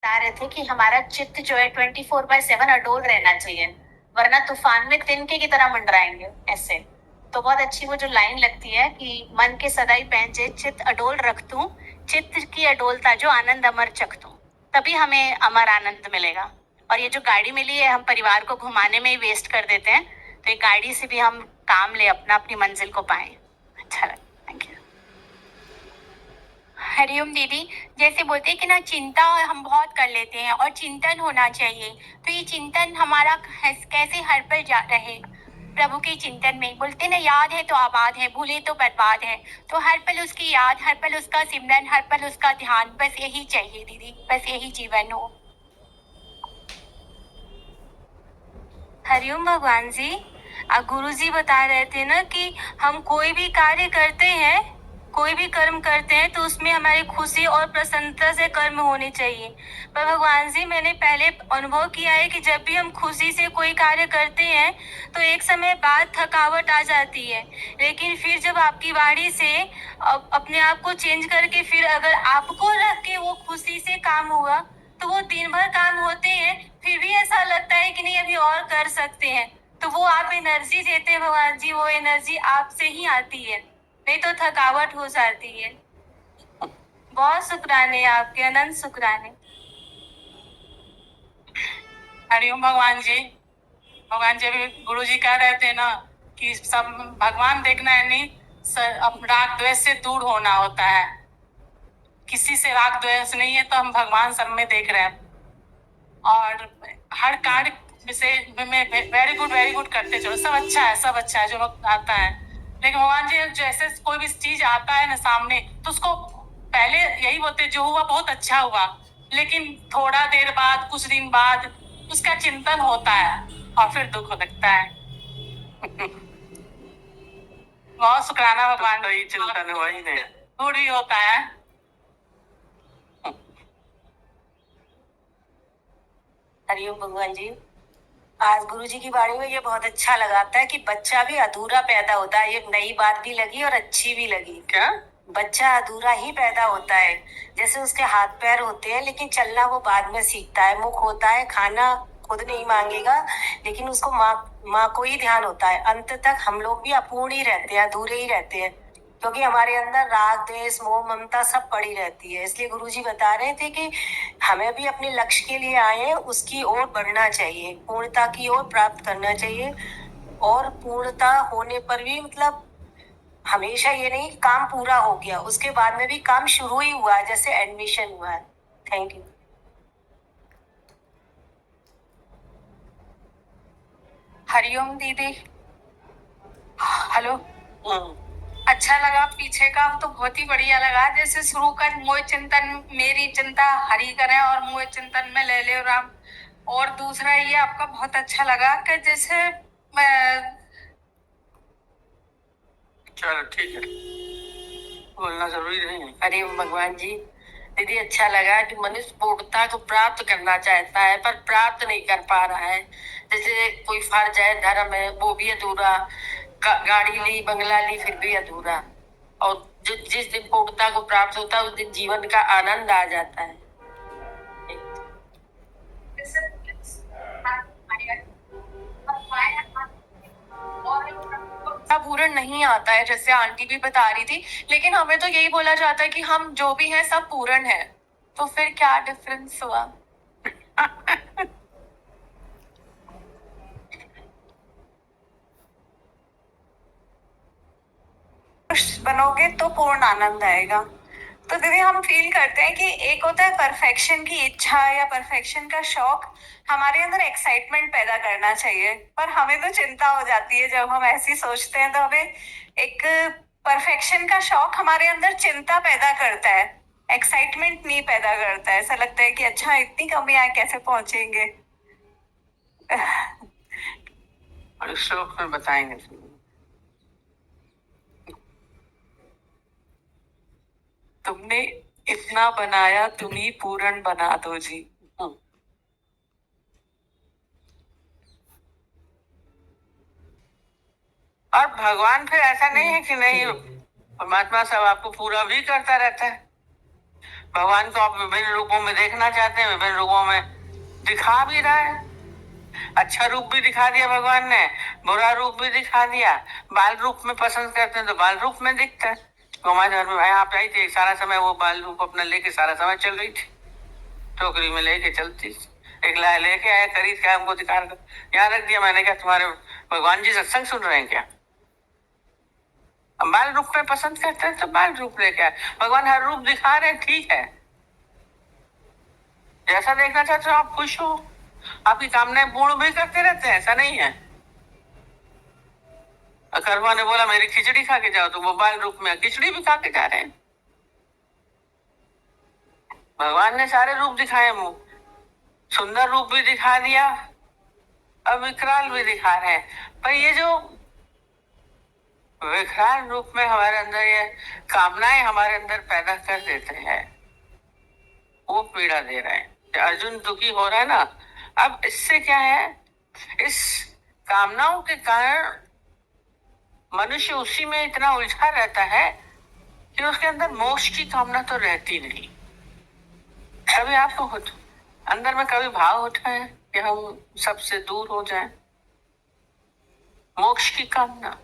बता रहे थे कि हमारा चित्त जो है 24/7 अडोल रहना चाहिए, वरना तूफान में तिनके की तरह मंडराएंगे ऐसे। तो बहुत अच्छी वो जो लाइन लगती है कि मन के सदाई पैंजे चित्त अडोल रख तूं, चित्त की अडोलता जो आनंद अमर चख तूं, तभी हमें अमर आनंद मिलेगा। और ये जो गाड़ी मिली है हम परिवार को घुमाने में ही वेस्ट कर देते हैं, तो ये गाड़ी से भी हम काम ले अपना अपनी मंजिल को पाए। अच्छा लगा, थैंक यू। हरिओम दीदी। जैसे बोलते हैं कि ना, चिंता हम बहुत कर लेते हैं और चिंतन होना चाहिए। तो ये चिंतन हमारा कैसे हर पल जा रहे प्रभु के चिंतन में। बोलते ना, याद है तो आबाद है, भूले तो बर्बाद है। तो हर पल उसकी याद, हर पल उसका सिमरन, हर पल उसका ध्यान, बस यही चाहिए दीदी, बस यही जीवन हो। हरिओम भगवान जी। गुरु जी बता रहे थे ना कि हम कोई भी कार्य करते हैं, कोई भी कर्म करते हैं तो उसमें हमारी खुशी और प्रसन्नता से कर्म होने चाहिए। पर भगवान जी, मैंने पहले अनुभव किया है कि जब भी हम खुशी से कोई कार्य करते हैं तो एक समय बाद थकावट आ जाती है। लेकिन फिर जब आपकी वाणी से अपने आप को चेंज करके फिर अगर आपको रख के वो खुशी से काम हुआ तो वो दिन भर काम होते हैं, फिर भी ऐसा लगता है कि नहीं अभी और कर सकते हैं। तो वो आप एनर्जी देते हैं भगवान जी, वो एनर्जी आपसे ही आती है, नहीं तो थकावट हो जाती है। बहुत शुक्राने आपके, अनंत शुक्राने। हरिओम भगवान जी। भगवान जी अभी गुरु जी कह रहे थे ना कि सब भगवान देखना है, नहीं राग द्वेष से दूर होना होता है। किसी से राग द्वेष नहीं है तो हम भगवान सब में देख रहे हैं, और हर कार्य से में वेरी गुड करते चलो। सब अच्छा है, सब अच्छा है जो आता है। लेकिन भगवान जी जैसे कोई भी चीज आता है ना सामने, तो उसको पहले यही बोलते जो हुआ बहुत अच्छा हुआ, लेकिन थोड़ा देर बाद, कुछ दिन बाद उसका चिंतन होता है और फिर दुख लगता है। बहुत शुक्राना भगवान। तो चिंतन हुआ ही नहीं, दूर ही होता है। हरिओम भगवान जी। आज गुरु जी की वाणी में ये बहुत अच्छा लगाता है कि बच्चा भी अधूरा पैदा होता है। ये नई बात भी लगी और अच्छी भी लगी। क्या? बच्चा अधूरा ही पैदा होता है। जैसे उसके हाथ पैर होते हैं लेकिन चलना वो बाद में सीखता है, मुख होता है, खाना खुद नहीं मांगेगा, लेकिन उसको माँ को ही ध्यान होता है। अंत तक हम लोग भी अपूर्ण ही रहते हैं, अधूरे ही रहते हैं, क्योंकि हमारे अंदर राग द्वेष मोह ममता सब पड़ी रहती है। इसलिए गुरुजी बता रहे थे कि हमें भी अपने लक्ष्य के लिए आए हैं, उसकी ओर बढ़ना चाहिए, पूर्णता की ओर प्राप्त करना चाहिए। और पूर्णता होने पर भी मतलब हमेशा ये नहीं कि काम पूरा हो गया, उसके बाद में भी काम शुरू ही हुआ है, जैसे एडमिशन हुआ है। Thank you. हरिओम दीदी। हेलो। अच्छा लगा, पीछे का तो बहुत ही बढ़िया लगा। जैसे शुरू कर मोह चिंतन मेरी चिंता हरि करें और मोह चिंतन में ले ले राम। और दूसरा ये आपका बहुत अच्छा लगा कि जैसे चलो ठीक है, बोलना जरूरी नहीं है। अरे भगवान जी, दीदी अच्छा लगा कि मनुष्य पूर्णता को प्राप्त करना चाहता है पर प्राप्त नहीं कर पा रहा है। जैसे कोई फर्ज है, धर्म है, वो भी अधूरा, गाड़ी ली, बंगला ली, फिर भी अधूरा। और जिस दिन पूर्णता को प्राप्त होता है उस दिन जीवन का आनंद आ जाता है। पूर्ण नहीं आता है, जैसे आंटी भी बता रही थी, लेकिन हमें तो यही बोला जाता है कि हम जो भी हैं सब पूर्ण है। तो फिर क्या डिफरेंस हुआ? बनोगे तो पूर्ण आनंद आएगा। तो दीदी हम फील करते हैं कि एक होता है परफेक्शन की इच्छा या परफेक्शन का शौक, हमारे अंदर एक्साइटमेंट पैदा करना चाहिए, पर हमें तो चिंता हो जाती है जब हम ऐसी सोचते हैं। तो हमें एक परफेक्शन का शौक हमारे अंदर चिंता पैदा करता है, एक्साइटमेंट नहीं पैदा करता है। ऐसा लगता है कि अच्छा इतनी कमी आए कैसे पहुंचेंगे। और इस श्लोक में बताएंगे। तुमने इतना बनाया, तुम ही पूर्ण बना दो जी। और भगवान फिर ऐसा नहीं है कि नहीं, परमात्मा सब आपको पूरा भी करता रहता है। भगवान को आप विभिन्न रूपों में देखना चाहते हैं, विभिन्न रूपों में दिखा भी रहा है। अच्छा रूप भी दिखा दिया भगवान ने, बुरा रूप भी दिखा दिया। बाल रूप में पसंद करते हैं तो बाल रूप में दिखता है। हमारे घर में भाई आप आई थी, सारा समय वो बाल रूप अपना लेके सारा समय चल रही थी, टोकरी में लेके चलती, एक लाए लेके आया, खरीद के हमको दिखा रहा था, यहाँ रख दिया। मैंने कहा तुम्हारे भगवान जी सत्संग सुन रहे हैं क्या? अब बाल रूप में पसंद करते हैं तो बाल रूप लेके आए। भगवान हर रूप दिखा रहे हैं, ठीक है, जैसा देखना चाहते हो आप खुश हो, आपकी कामनाएं पूर्ण भी करते रहते हैं, ऐसा नहीं है। अकरवा ने बोला मेरी खिचड़ी खा के जाओ, तो वो बाल रूप में खिचड़ी भी खा के जा रहे हैं। भगवान ने सारे रूप दिखाए, सुंदर रूप भी दिखा दिया, अब विकराल भी दिखा रहे हैं। पर ये जो विकराल रूप में हमारे अंदर ये कामनाएं हमारे अंदर पैदा कर देते हैं, वो पीड़ा दे रहे हैं। अर्जुन दुखी हो रहा है ना, अब इससे क्या है, इस कामनाओं के कारण मनुष्य उसी में इतना उलझा रहता है कि उसके अंदर मोक्ष की कामना तो रहती नहीं। कभी आपको अंदर में कभी भाव उठा है कि हम सबसे दूर हो जाएं? मोक्ष की कामना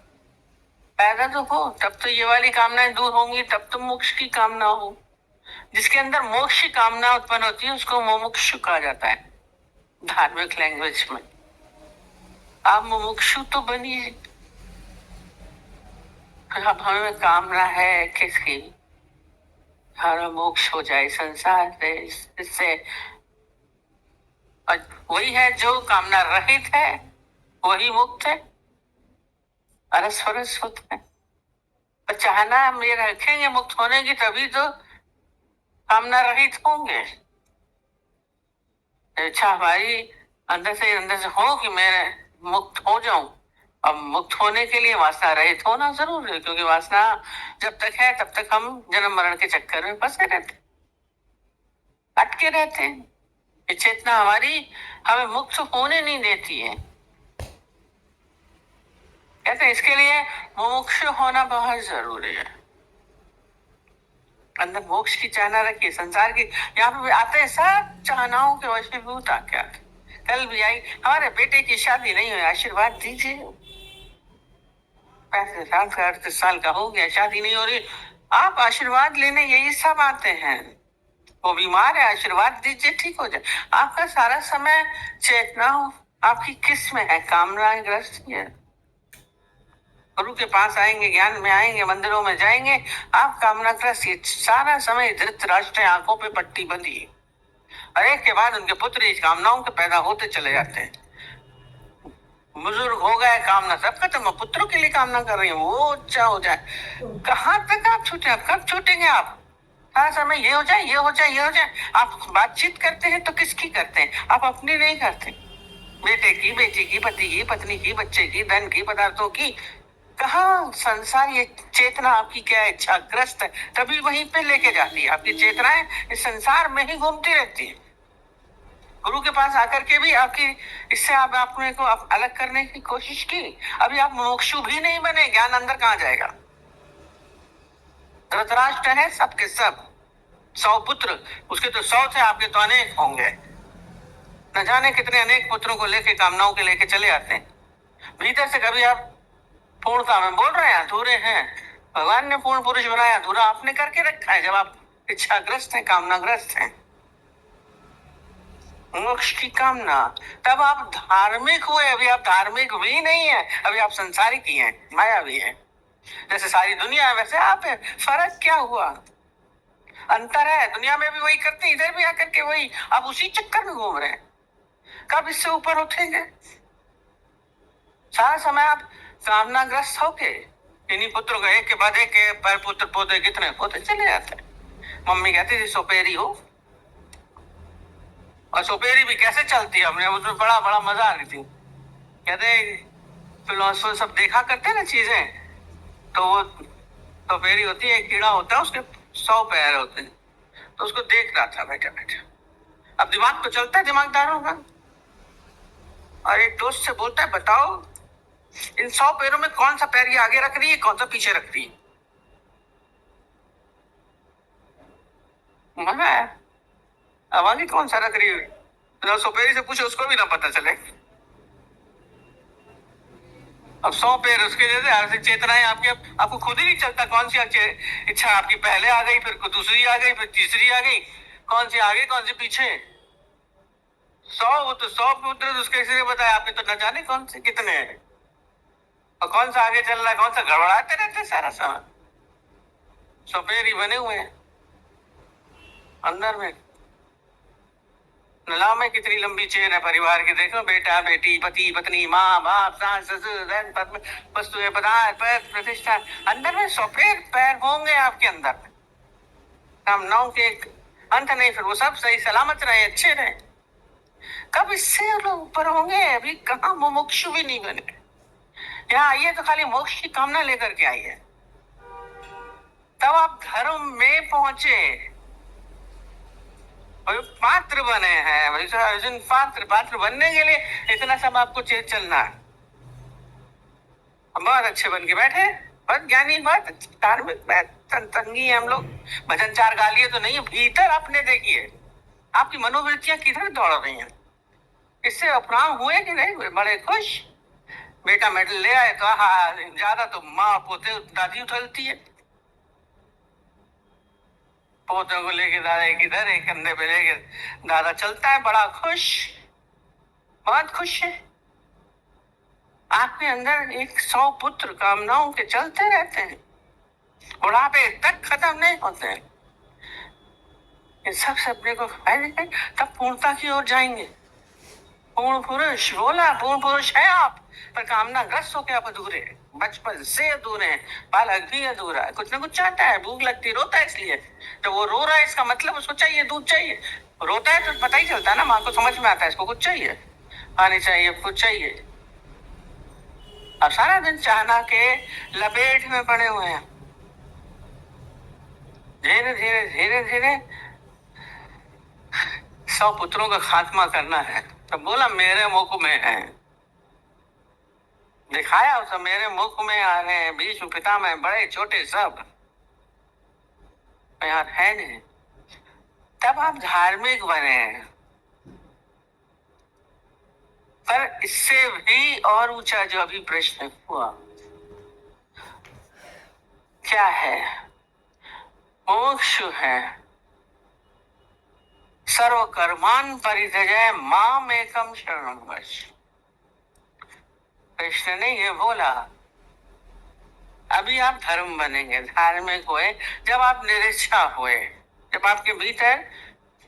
पैदा तो हो, तब तो ये वाली कामनाएं दूर होंगी, तब तो मोक्ष की कामना हो। जिसके अंदर मोक्ष की कामना उत्पन्न होती है उसको मुमुक्षु कहा जाता है धार्मिक लैंग्वेज में। आप मुमुक्षु तो बनिए। अब हमें कामना है किसकी? हमारा मोक्ष हो जाए संसार से, इससे वही है जो कामना रहित है, वही मुक्त है, अरस होता है। पर चाहना हम ये रखेंगे मुक्त होने की, तभी तो कामना रहित होंगे। इच्छा हमारी अंदर से हो कि मैं मुक्त हो जाऊं। अब मुक्त होने के लिए वासना रहित होना जरूर है, क्योंकि वासना जब तक है तब तक हम जन्म मरण के चक्कर में फंसे रहते, अटके रहते हैं। ये चेतना हमारी हमें मुक्त होने नहीं देती है। कहते हैं इसके लिए मुमुक्षु होना बहुत जरूरी है। अंदर मोक्ष की चाहना रखिए, संसार की यहाँ पे आते हैं सब चाहनाओं के वशीभूत आके आते। कल भी आई, हमारे बेटे की शादी नहीं हुई, आशीर्वाद दीजिए। 35 साल का हो गया, शादी नहीं हो रही, आप आशीर्वाद लेने यही सब आते हैं। वो बीमार है, आशीर्वाद दीजिए ठीक हो जाए। आपका सारा समय चेतना आपकी किस में है? कामनाएं ग्रस्त है। गुरु के पास आएंगे, ज्ञान में आएंगे, मंदिरों में जाएंगे, आप कामना ग्रस्त। सारा समय धृतराष्ट्र आंखों पे पट्टी बंधी है, और एक के बाद उनके पुत्र इस कामनाओं के पैदा होते चले जाते हैं। बुजुर्ग हो गए, कामना सब खत्म, पुत्रों के लिए कामना कर रही है वो अच्छा हो जाए। कहाँ तक आप छूटे? आप कब छूटेंगे? आप सारा समय ये हो जाए, ये हो जाए, ये हो जाए। आप बातचीत करते हैं तो किसकी करते हैं? आप अपनी नहीं करते, बेटे की, बेटी की, पति की, पत्नी की, बच्चे की, धन की, पदार्थों की। कहाँ संसार, ये चेतना आपकी क्या इच्छाग्रस्त है, तभी वहीं पे लेके जाती है। आपकी चेतनाएं इस संसार में ही घूमती रहती है। गुरु के पास आकर के भी आपकी इससे आप अपने को अलग करने की कोशिश की, अभी आप मोक्षु भी नहीं बने, ज्ञान अंदर कहाँ जाएगा? धृतराष्ट्र है सबके सब 100 पुत्र, उसके तो 100 थे, आपके तो अनेक होंगे। न जाने कितने अनेक पुत्रों को लेके, कामनाओं के लेके चले आते हैं। भीतर से कभी आप पूर्णता में बोल रहे हैं अधूरे हैं। भगवान ने पूर्ण पुरुष बनाया, अधूरा आपने करके रखा है जब आप इच्छाग्रस्त हैं, कामनाग्रस्त हैं। मोक्ष की कामना, तब आप धार्मिक हुए। अभी आप धार्मिक भी नहीं है, अभी आप संसारिक ही हैं, माया भी है। जैसे सारी दुनिया है वैसे आप है। फर्क क्या हुआ? अंतर है, दुनिया में भी वही करते हैं, इधर भी आकर के वही, आप उसी चक्कर में घूम रहे हैं। कब इससे ऊपर उठेंगे? सारा समय आप कामनाग्रस्त होके इन्हीं पुत्रों का एक के बाद एक पर पुत्र पोते कितने पोते चले जाते हैं। मम्मी कहती थी सोपेरी हो, और सोपेरी भी कैसे चलती है, हमने उसमें बड़ा बड़ा मजा आ रही थी। कहते फिलोसफर सब देखा करते ना चीजें, तो वो सोपेरी होती है, एक कीड़ा होता है, उसके 100 पैर होते हैं, तो उसको देख रहा था बैठे बैठे। अब दिमाग तो चलता है दिमागदारों का, और एक दोस्त से बोलता है बताओ इन 100 पैरों में कौन सा पैर ये आगे रख रही है, कौन सा पीछे रख रही है? मना है। अब आगे कौन सा रख रही है? तो सोपेरी से पूछो, उसको भी ना पता चले। अब 100 पैर उसके जैसे हर चेतनाएं आपके, आपको खुद ही नहीं चलता कौन सी इच्छा आपकी पहले आ गई, फिर दूसरी आ गई, फिर तीसरी आ गई, कौन सी आगे कौन सी पीछे। 100 पुत्र उसके किसी ने बताया, आपने तो न जाने कौन से कितने हैं, और कौन सा आगे चल रहा है, कौन सा गड़बड़ाते रहते सारा समय। सोपेरी बने हुए हैं अंदर में। नला में कितनी लंबी चेन है परिवार की, देखो बेटा बेटी पति पत्नी माँ बाप सास ससुर पद्म वस्तु पदार्थ प्रतिष्ठा, अंदर में 100 पैर होंगे आपके अंदर। कामनाओं के अंत नहीं, फिर वो सब सही सलामत रहे, अच्छे रहे। कब इससे लोग ऊपर होंगे? अभी कहाँ मुमुक्षु भी नहीं बने। यहाँ आइए तो खाली मोक्ष की कामना लेकर के आइए, तब आप धर्म में पहुंचे, पात्र बने हैं। अर्जुन पात्र बनने के लिए इतना सब आपको चलना है। बहुत अच्छे बन के बैठे, बहुत ज्ञानी, बहुत धार्मिक, तंगी है हम लोग। भजन 4 गा लिए तो नहीं, भीतर अपने देखिए आपकी मनोवृत्तियां किधर दौड़ रही हैं। इससे अपराम हुए कि नहीं हुए? बड़े खुश। बेटा मेडल ले आए तो हाँ, ज्यादा तो माँ पोते दादी उछलती है। पोतों को लेके दादा एक इधर, एक कंधे पे लेके दादा चलता है, बड़ा खुश, बहुत खुश है। आपके अंदर 100 पुत्र कामनाओं के चलते रहते हैं, बुढ़ापे तक खत्म नहीं होते हैं। इन सब से अपने को फायदे, तब पूर्णता की ओर जाएंगे। पूर्ण पुरुष बोला, पूर्ण पुरुष है आप, पर कामना ग्रस्त होकर आप अधूरे, बचपन से अधूरे हैं। बालक भी अधूरा है, कुछ ना कुछ चाहता है, भूख लगती, रोता है। इसलिए जब वो रो रहा है, इसका मतलब उसको चाहिए, दूध चाहिए। रोता है तो पता ही चलता है ना, माँ को समझ में आता है इसको कुछ चाहिए, पानी चाहिए, कुछ चाहिए। अब सारा दिन चाहना के लपेट में पड़े हुए हैं। धीरे धीरे धीरे धीरे 100 पुत्रों का खात्मा करना है। तो बोला मेरे मुख में है, दिखाया उसे, मेरे मुख में आ रहे हैं, बीच में पिता में, बड़े छोटे सब यार है नहीं। तब आप धार्मिक बने हैं। पर इससे भी और ऊंचा जो अभी प्रश्न हुआ, क्या है? मोक्ष है। सर्व कर्मान परित्यज्य माम एकम शरणम व्रज। कृष्ण ने ये बोला, अभी आप धर्म बनेंगे, धार्मिक हुए जब आप निरीक्षा हुए, जब आपके भीतर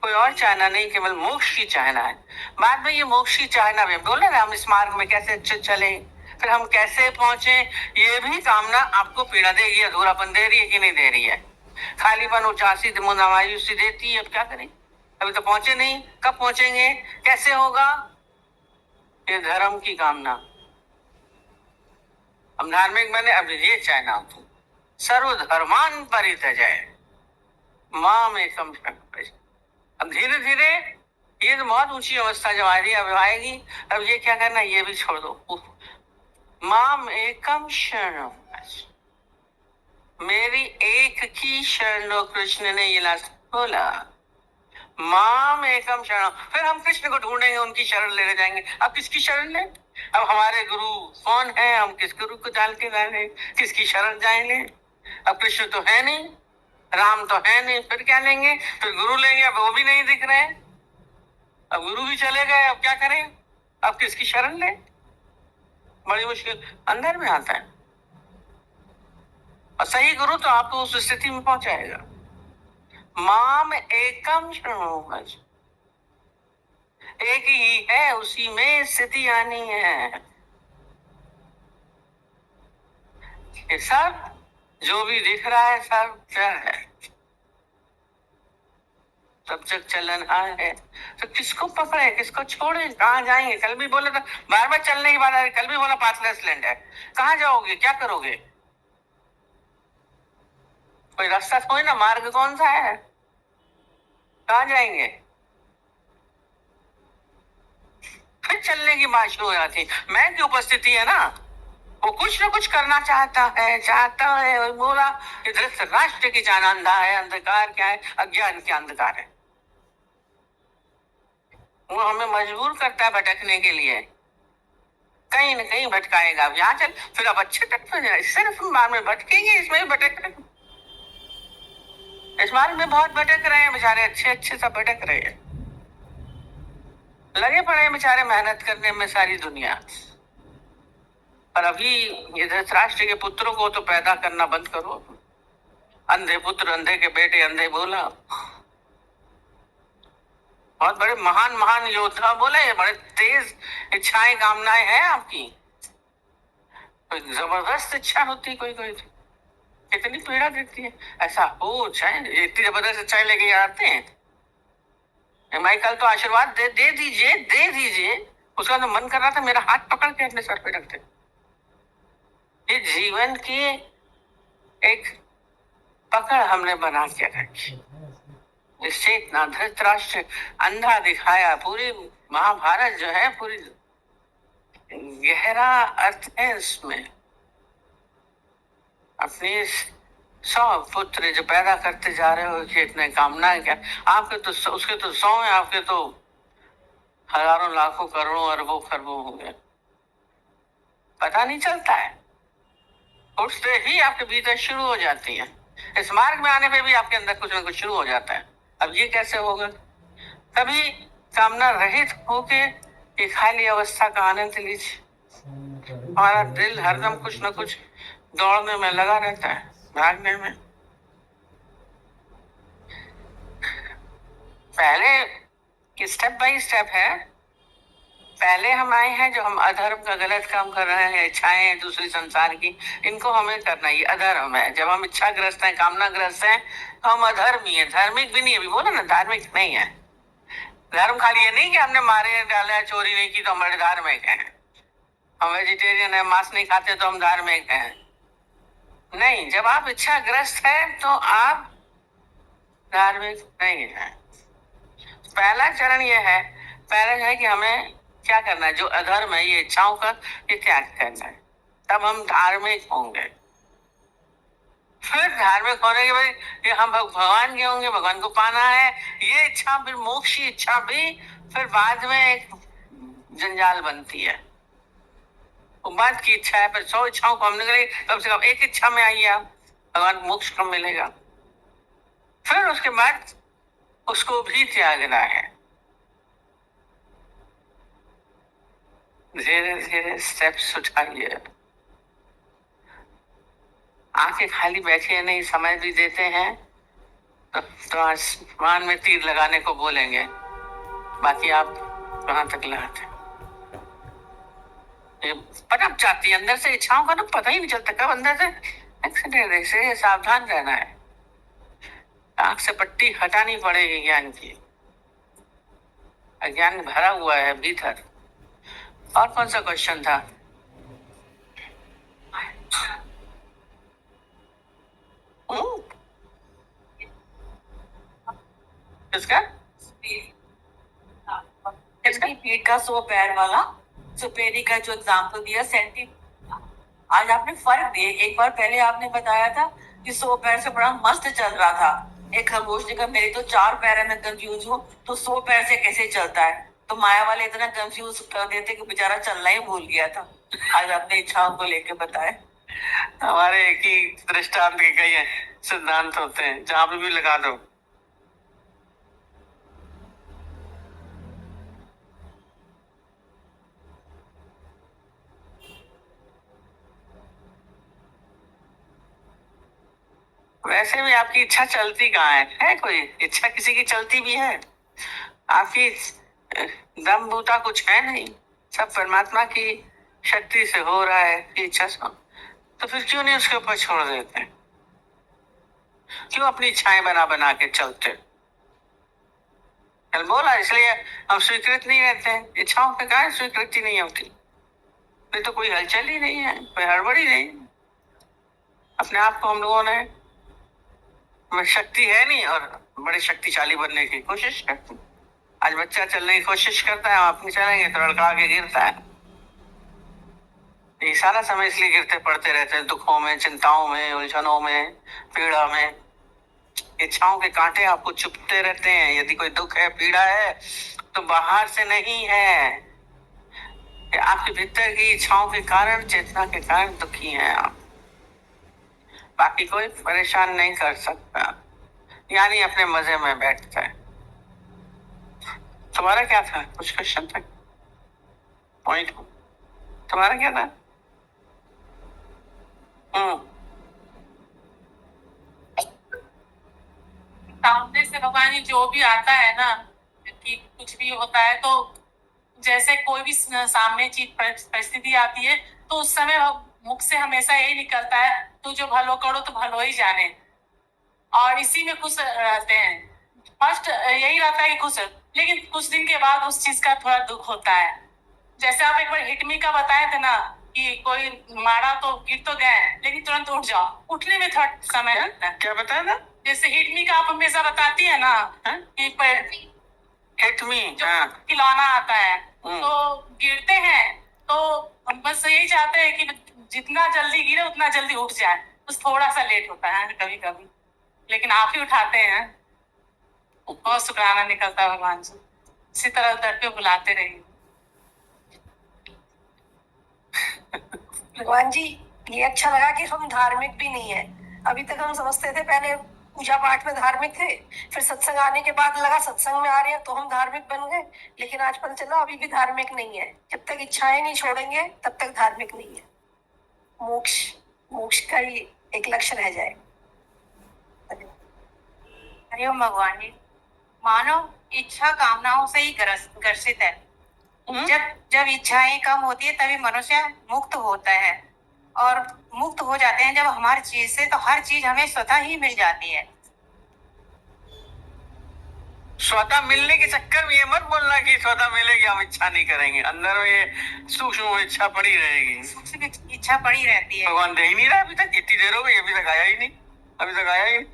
कोई और चाहना नहीं, केवल मोक्ष की चाहना है। बाद में ये मोक्ष की चाहना भी बोले ना, हम इस मार्ग में कैसे अच्छे चले, फिर हम कैसे पहुंचे, ये भी कामना आपको पीड़ा देगी, अधूरापन दे रही है कि नहीं दे रही है, खालीपन उचासी मायूसी देती है। अब क्या करें, अभी तो पहुंचे नहीं, कब पहुंचेंगे, कैसे होगा? ये धर्म की कामना। हम धार्मिक बने, अब ये चाहना आपको, सर्वधर्मान परित्यज्य माम एकम शरणम व्रज। अब धीरे धीरे ये तो बहुत ऊंची अवस्था जब आ रही है, अब आएगी। अब ये क्या करना, ये भी छोड़ दो। माम एकम शरणम व्रज, मेरी एक की शरण लो। कृष्ण ने ये लास्ट बोला, माम एकम शरण। फिर हम कृष्ण को ढूंढेंगे, उनकी शरण लेने जाएंगे। अब किसकी शरण लें? अब हमारे गुरु कौन है, हम किस गुरु को डाल के जाएंगे, किसकी शरण जाएंगे? अब कृष्ण तो है नहीं, राम तो है नहीं, फिर क्या लेंगे? फिर गुरु लेंगे, अब वो भी नहीं दिख रहे हैं, अब गुरु भी चले गए, अब क्या करें? अब किसकी शरण लें? बड़ी मुश्किल अंदर में आता है। और सही गुरु तो आपको उस स्थिति में पहुंचाएगा। माम एकम शरणो व्रज, एक ही है, उसी में स्थिति आनी है। ये सब जो भी दिख रहा है सब क्या है? सब जग चलनहार है, तो किसको पकड़े, किसको छोड़े, कहाँ जाएंगे? कल भी बोला था, बार बार चलने की बात है, कल भी बोला पाथलेस लैंड है, कहाँ जाओगे, क्या करोगे? कोई रास्ता थोड़ी ना, मार्ग कौन सा है, कहाँ जाएंगे? फिर चलने की बात शुरू हो जाती, मैं की उपस्थिति है ना, वो कुछ न कुछ करना चाहता है। और बोला कि धृतराष्ट्र की जान अंधा है, अंधकार क्या है, अज्ञान क्या अंधकार है। वो हमें मजबूर करता है भटकने के लिए, कहीं न कहीं भटकाएगा। अब यहाँ चल, फिर अब अच्छे तक तो जाए, सिर्फ मार्ग में भटकेंगे, इसमें भी भटक रहे, इस मार्ग में बहुत भटक रहे हैं बेचारे, अच्छे सब भटक रहे हैं, लगे पड़े हैं बेचारे मेहनत करने में सारी दुनिया। और अभी ये धृतराष्ट्र के पुत्रों को तो पैदा करना बंद करो। अंधे पुत्र अंधे के बेटे अंधे बोला, बहुत बड़े महान योद्धा बोले, बड़े तेज इच्छाएं कामनाएं हैं आपकी, जबरदस्त इच्छा होती कोई कितनी पीड़ा देती है। ऐसा हो चाहे इतनी जबरदस्त इच्छाएं लेके आते हैं। मैं कल तो आशीर्वाद दे दीजिए, उसका तो मन कर रहा था मेरा हाथ पकड़ के अपने सर पे रख दे। ये जीवन की एक पकड़ हमने बना के रखी, इससे इतना धृतराष्ट्र अंधा दिखाया। पूरी महाभारत जो है, पूरी गहरा अर्थ है इसमें। अपने 100 पुत्र जो पैदा करते जा रहे हो कि इतने कामनाएं क्या, आपके तो उसके तो 100 है, आपके तो हजारों लाखों करोड़ों अरबों खरबों हो गए, पता नहीं चलता है। उठते ही आपके भीतर शुरू हो जाती है, इस मार्ग में आने पे भी आपके अंदर कुछ ना कुछ शुरू हो जाता है। अब ये कैसे होगा? कभी कामना रहित होके ये खाली अवस्था का आनंद लीजिए। हमारा दिल हरदम कुछ न कुछ दौड़ने में लगा रहता है, भागने में। पहले स्टेप बाय स्टेप है। पहले हम आए हैं जो हम अधर्म का गलत काम कर रहे हैं, इच्छाएं हैं दूसरी संसार की, इनको हमें करना, ये अधर्म है। जब हम इच्छाग्रस्त हैं, कामनाग्रस्त हैं, तो हम अधर्मी है, धार्मिक भी नहीं है। अभी बोला ना, धार्मिक नहीं है। धर्म खाली ये नहीं कि हमने मारे डाला, चोरी नहीं की तो हमारे धार्मिक हैं, हम वेजिटेरियन है, मांस नहीं खाते तो हम धार्मिक हैं। नहीं, जब आप इच्छाग्रस्त है तो आप धार्मिक नहीं है। पहला चरण यह है, पहला है कि हमें क्या करना है, जो अधर्म है, ये इच्छाओं का ये त्याग करना है, तब हम धार्मिक होंगे। फिर धार्मिक होने के बाद ये हम भगवान के होंगे, भगवान को पाना है, ये इच्छा फिर मोक्ष की इच्छा भी फिर बाद में एक जंजाल बनती है। वो बाद की इच्छा है, फिर 100 इच्छाओं को हमने करी, कम से कम एक इच्छा में आइए आप, भगवान मोक्ष कब मिलेगा। फिर उसके बाद उसको भी त्यागना है। धीरे धीरे स्टेप्स उठाइए, आंखें खाली बैठे नहीं, समय भी देते हैं तो आसमान में तीर लगाने को बोलेंगे, बाकी आप कहां तक लगाते। पनप जाती है अंदर से इच्छाओं का, ना पता ही नहीं चलता कब अंदर से एक्सीडेंट से। सावधान रहना है, आंख से पट्टी हटानी पड़ेगी ज्ञान की। अज्ञान भरा हुआ है भीतर। और कौन सा क्वेश्चन था? किसका? पीठ का 100 पैर वाला सुपेरी का जो एग्जाम्पल दिया सेंटी, आज आपने फर्क दिए। एक बार पहले आपने बताया था कि 100 पैर से बड़ा मस्त चल रहा था, एक खरगोश ने कहा मेरे तो 4 पैर है, मैं कंफ्यूज हूँ, तो 100 पैर से कैसे चलता है? तो माया वाले इतना कंफ्यूज कर देते कि बेचारा चलना ही भूल गया था। आज आपने इच्छाओं को लेके बताया। हमारे एक ही दृष्टांत के कई सिद्धांत होते हैं, जहां पे भी लगा दो। वैसे भी आपकी इच्छा चलती कहाँ है कोई इच्छा किसी की चलती भी है? आपकी दम बूता कुछ है नहीं, सब परमात्मा की शक्ति से हो रहा है कि इच्छा से। तो फिर क्यों नहीं उसके ऊपर छोड़ देते? क्यों अपनी इच्छाएं बना के चलते? कल बोला, इसलिए हम स्वीकृत नहीं रहते हैं। इच्छाओं पे कहा स्वीकृति नहीं होती, नहीं तो कोई हलचल ही नहीं है, कोई हड़बड़ी नहीं। अपने आप को हम लोगों ने में शक्ति है नहीं और बड़े शक्तिशाली बनने की कोशिश करते। आज बच्चा चलने की कोशिश करता है, आप नहीं चलेंगे तो लड़का आगे गिरता है। ये सारा समय इसलिए गिरते पड़ते रहते हैं, दुखों में, चिंताओं में, उलझनों में, पीड़ा में। इच्छाओं के कांटे आपको चुभते रहते हैं। यदि कोई दुख है, पीड़ा है, तो बाहर से नहीं है, ये आपके भीतर की इच्छाओं के कारण, चेतना के कारण दुखी हैं आप। बाकी कोई परेशान नहीं कर सकता, यानी अपने मजे में बैठता है। तुम्हारा क्या था? कुछ क्वेश्चन था? पॉइंट तुम्हारा क्या था? सामने से भगवान जी जो भी आता है ना, कि कुछ भी होता है, तो जैसे कोई भी सामने चीज परिस्थिति आती है, तो उस समय मुख से हमेशा यही निकलता है, तू जो भलो करो तो भलो ही जाने, और इसी में खुश रहते हैं। फर्स्ट यही रहता है कि खुश, लेकिन कुछ दिन के बाद उस चीज का थोड़ा दुख होता है। जैसे आप एक बार हिटमी का बताए थे ना, कि कोई मारा तो गिर तो गए, लेकिन तुरंत उठ जाओ, उठने में थोड़ा समय लगता है। क्या बताया था? जैसे हिटमी का आप हमेशा बताती है ना, कि हिट मी, जो खिलौना आता है, तो गिरते हैं, तो हम बस यही चाहते हैं कि जितना जल्दी गिरे उतना जल्दी उठ जाए। बस थोड़ा सा लेट होता है कभी कभी, लेकिन आप ही उठाते हैं। बहुत शुक्राना निकलता है भगवान जी। इसी तरह दर पे बुलाते रहिए। भगवान जी, ये अच्छा लगा कि हम धार्मिक भी नहीं है। अभी तक हम समझते थे, पहले पूजा पाठ में धार्मिक थे, फिर सत्संग आने के बाद लगा सत्संग में आ रहे हैं तो हम धार्मिक बन गए, लेकिन आज पता चला अभी भी धार्मिक नहीं है। जब तक इच्छाएं नहीं छोड़ेंगे तब तक धार्मिक नहीं है। मोक्ष मोक्ष का ही एक लक्ष्य रह जाए। हरिओम भगवान जी। मानव इच्छा कामनाओं से ही ग्रसित है। जब इच्छाएं कम होती है तभी मनुष्य मुक्त होता है, और मुक्त हो जाते हैं जब हमारी चीज से, तो हर चीज हमें स्वतः ही मिल जाती है। स्वतः मिलने के चक्कर में ये मत बोलना कि स्वतः मिलेगी, हम इच्छा नहीं करेंगे। अंदर में ये सूक्ष्म इच्छा पड़ी रहेगी, सूक्ष्म इच्छा पड़ी रहती है। भगवान दे ही नहीं रहा अभी तक। इतनी देर हो गई, अभी तक आया ही नहीं, अभी तक आया ही नहीं।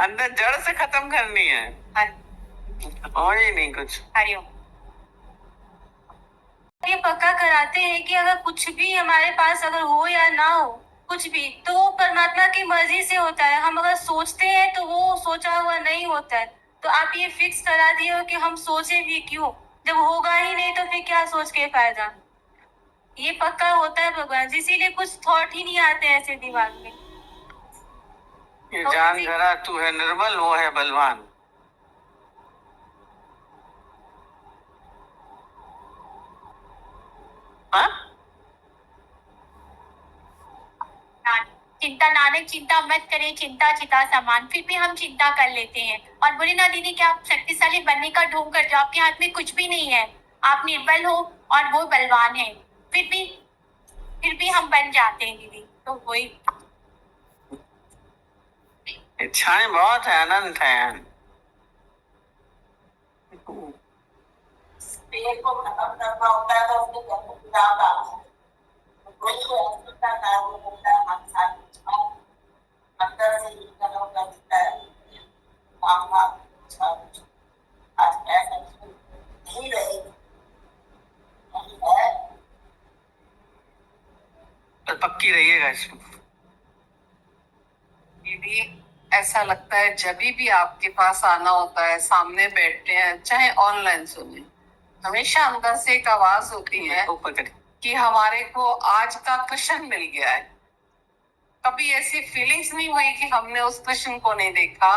अंदर जड़ से खत्म करनी है, और ही नहीं कुछ। हरिओम। ये पक्का कराते हैं कि अगर कुछ भी हमारे पास अगर हो या ना हो, कुछ भी, तो वो परमात्मा की मर्जी से होता है। हम अगर सोचते हैं तो वो सोचा हुआ नहीं होता है। तो आप ये फिक्स करा दिए हो कि हम सोचे भी क्यों, जब होगा ही नहीं तो फिर क्या सोच के फायदा। ये पक्का होता है भगवान जी, इसीलिए कुछ थॉट ही नहीं आते ऐसे दिमाग में। ये जान जरा, तू है निर्बल, वो है बलवान। चिंता नानक चिंता मत करें, चिंता चिता समान। फिर भी हम चिंता कर लेते हैं, और बोले ना दीदी कि आप शक्तिशाली बनने का ढोंग करते हो, आपके हाथ में कुछ भी नहीं है। आप निर्बल हो और वो बलवान है, फिर भी हम बन जाते हैं दीदी। तो वही इच्छाएं बहुत है, अनंत है। पेड़ को खत्म करना होता है तो उसके जन्म डालना होता है। अंदर से लगता है आज ऐसा नहीं रहेगी, तो पक्की रहिएगा इसमें। दीदी, ऐसा लगता है जब भी आपके पास आना होता है, सामने बैठते हैं, चाहे ऑनलाइन सुने, हमेशा अंदर से एक आवाज होती है कि हमारे को आज का क्वेश्चन मिल गया है। कभी ऐसी फीलिंग्स नहीं हुई कि हमने उस क्वेश्चन को नहीं देखा।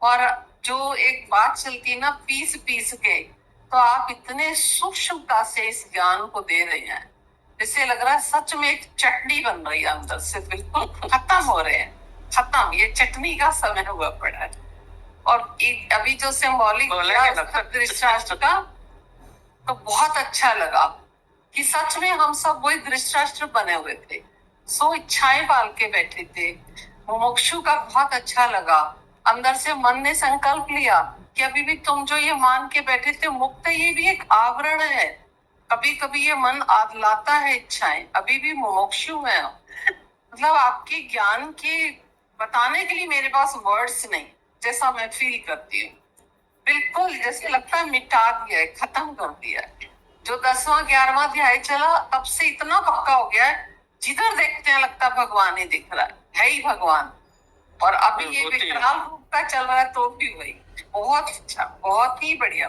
और जो एक बात चलती है ना, पीस पीस के, तो आप इतने सूक्ष्मता से इस ज्ञान को दे रहे हैं, जैसे लग रहा है सच में एक चटनी बन रही है अंदर से, बिल्कुल खत्म हो रहे हैं, खत्म। ये चटनी का समय हुआ पड़ा है। और एक अभी जो सिंबॉलिक धृतराष्ट्र का, तो बहुत अच्छा लगा कि सच में हम सब वही धृतराष्ट्र बने हुए थे, सो इच्छाएं पाल के बैठे थे। मुमुक्षु का बहुत अच्छा लगा, अंदर से मन ने संकल्प लिया कि अभी भी तुम जो ये मान के बैठे थे मुक्त, ये भी एक आवरण है। कभी कभी ये मन लाता है इच्छाएं, अभी भी मुमुक्षु है। मतलब आपके ज्ञान के बताने के लिए मेरे पास वर्ड्स नहीं, जैसा मैं फील करती हूँ। बिल्कुल जैसे लगता है मिटा दिया है, खत्म कर दिया है। जो 10वां 11वां अध्याय चला तब से इतना पक्का हो गया है, जिधर देखते हैं लगता है भगवान ही दिख रहा है ही भगवान। और अभी ये होती है। विकराल रूप का चल रहा है तो भी वही। बहुत अच्छा, बहुत ही बढ़िया।